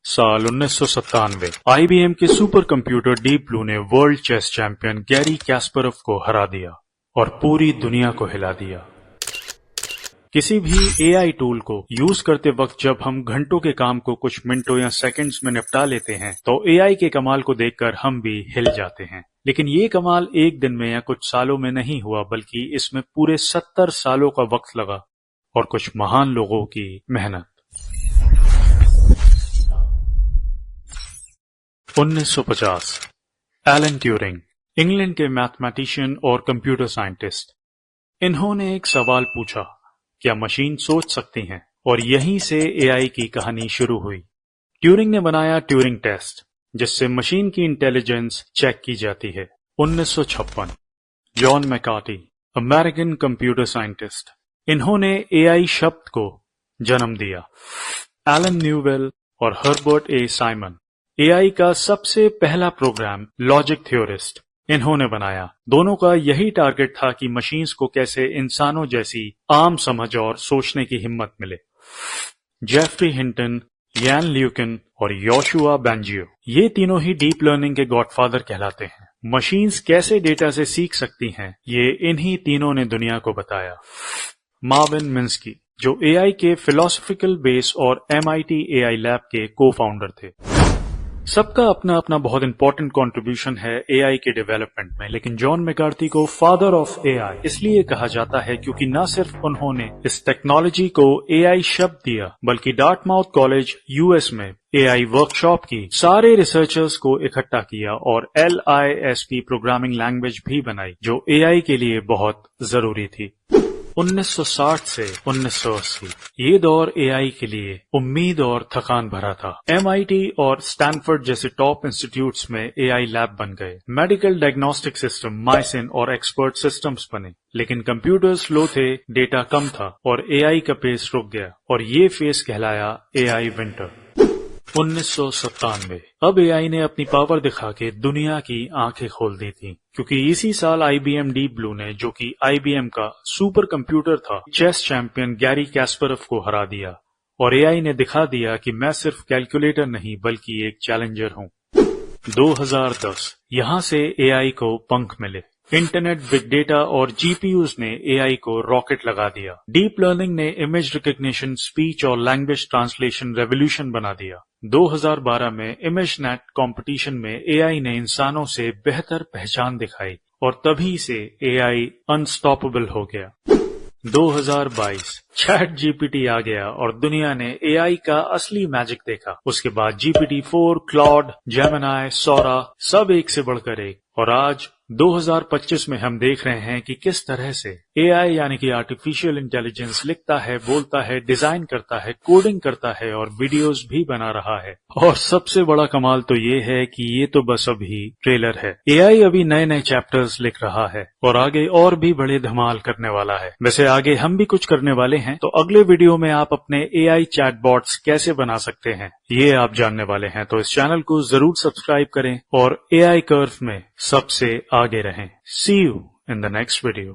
साल 1997 आईबीएम के super computer deep blue ने वर्ल्ड चेस चैंपियन गैरी कैस्परोव को हरा दिया और पूरी दुनिया को हिला दिया। किसी भी एआई टूल को यूज करते वक्त जब हम घंटों के काम को कुछ मिनटों या सेकंड्स में निपटा लेते हैं तो एआई के कमाल को देखकर हम भी हिल जाते हैं। लेकिन ये कमाल एक दिन में या कुछ सालों में नहीं हुआ, बल्कि इसमें पूरे 70 सालों का वक्त लगा और कुछ महान लोगों की मेहनत। 1950 एलन ट्यूरिंग, इंग्लैंड के मैथमेटिशियन और कंप्यूटर साइंटिस्ट। इन्होंने एक सवाल पूछा, क्या मशीन सोच सकती हैं? और यहीं से एआई की कहानी शुरू हुई। ट्यूरिंग ने बनाया ट्यूरिंग टेस्ट, जिससे मशीन की इंटेलिजेंस चेक की जाती है। 1956 John McCarthy, American computer scientist. इन्होंने एआई शब्द को जन्म दिया। एलन न्यूवेल और हर्बर्ट ए साइमन, एआई का सबसे पहला प्रोग्राम लॉजिक थ्योरिस्ट, इन्होंने बनाया। दोनों का यही टारगेट था कि मशीन्स को कैसे इंसानों जैसी आम समझ और सोचने की हिम्मत मिले। जेफरी हिंटन, यान ल्यूकिन और योशुआ बेंजियो, ये तीनों ही डीप लर्निंग के गॉडफादर कहलाते हैं। मशीन्स कैसे डेटा से सीख सकती हैं, ये इन्हीं तीनों ने दुनिया को बताया। मार्विन मिन्स्की, जो एआई के फिलोसॉफिकल बेस और एमआईटी एआई लैब के को फाउंडर थे। सबका अपना अपना बहुत इंपॉर्टेंट कंट्रीब्यूशन है एआई के डेवलपमेंट में, लेकिन जॉन मैकार्टी को फादर ऑफ एआई इसलिए कहा जाता है क्योंकि न सिर्फ उन्होंने इस टेक्नोलॉजी को एआई शब्द दिया, बल्कि डार्टमाउथ कॉलेज यूएस में एआई वर्कशॉप की सारे रिसर्चर्स को इकट्ठा किया और LISP प्रोग्रामिंग लैंग्वेज भी बनाई, जो एआई के लिए बहुत जरूरी थी। 1960 से 1980 ये दौर एआई के लिए उम्मीद और थकान भरा था। MIT और स्टैनफोर्ड जैसे टॉप इंस्टीट्यूट्स में एआई लैब बन गए। मेडिकल डायग्नोस्टिक सिस्टम, माइसिन और एक्सपर्ट सिस्टम्स बने, लेकिन कंप्यूटर स्लो थे, डेटा कम था और एआई का पेस रुक गया, और ये फेस कहलाया एआई विंटर। 1997 अब एआई ने अपनी पावर दिखा के दुनिया की आंखें खोल दी थी, क्योंकि इसी साल आईबीएम डीप ब्लू ने, जो कि आईबीएम का सुपर कंप्यूटर था, चेस चैंपियन गैरी कैस्परोव को हरा दिया और एआई ने दिखा दिया कि मैं सिर्फ कैलकुलेटर नहीं बल्कि एक चैलेंजर हूं। 2010 यहां से एआई को पंख मिले। इंटरनेट, बिग डेटा और जीपीयूज ने एआई को रॉकेट लगा दिया। डीप लर्निंग ने इमेज रिकग्निशन, स्पीच और लैंग्वेज ट्रांसलेशन रेवोल्यूशन बना दिया। 2012 में इमेजनेट कंपटीशन में एआई ने इंसानों से बेहतर पहचान दिखाई और तभी से एआई अनस्टॉपेबल हो गया। 2022 चैट जीपीटी आ गया और दुनिया ने एआई का असली मैजिक देखा। उसके बाद GPT-4, क्लॉड, जेमिनी, सोरा, सब एक से बढ़कर एक, और आज 2025 में हम देख रहे हैं कि किस तरह से एआई यानी कि आर्टिफिशियल इंटेलिजेंस लिखता है, बोलता है, डिजाइन करता है, कोडिंग करता है और वीडियोस भी बना रहा है। और सबसे बड़ा कमाल तो ये है कि ये तो बस अभी ट्रेलर है। एआई अभी नए नए चैप्टर्स लिख रहा है और आगे और भी बड़े धमाल करने वाला है। वैसे आगे हम भी कुछ करने वाले हैं, तो अगले वीडियो में आप अपने एआई चैटबॉट्स कैसे बना सकते हैं ये आप जानने वाले हैं। तो इस चैनल को जरूर सब्सक्राइब करें और एआई कर्व में सबसे आगे रहें। See you in the next video.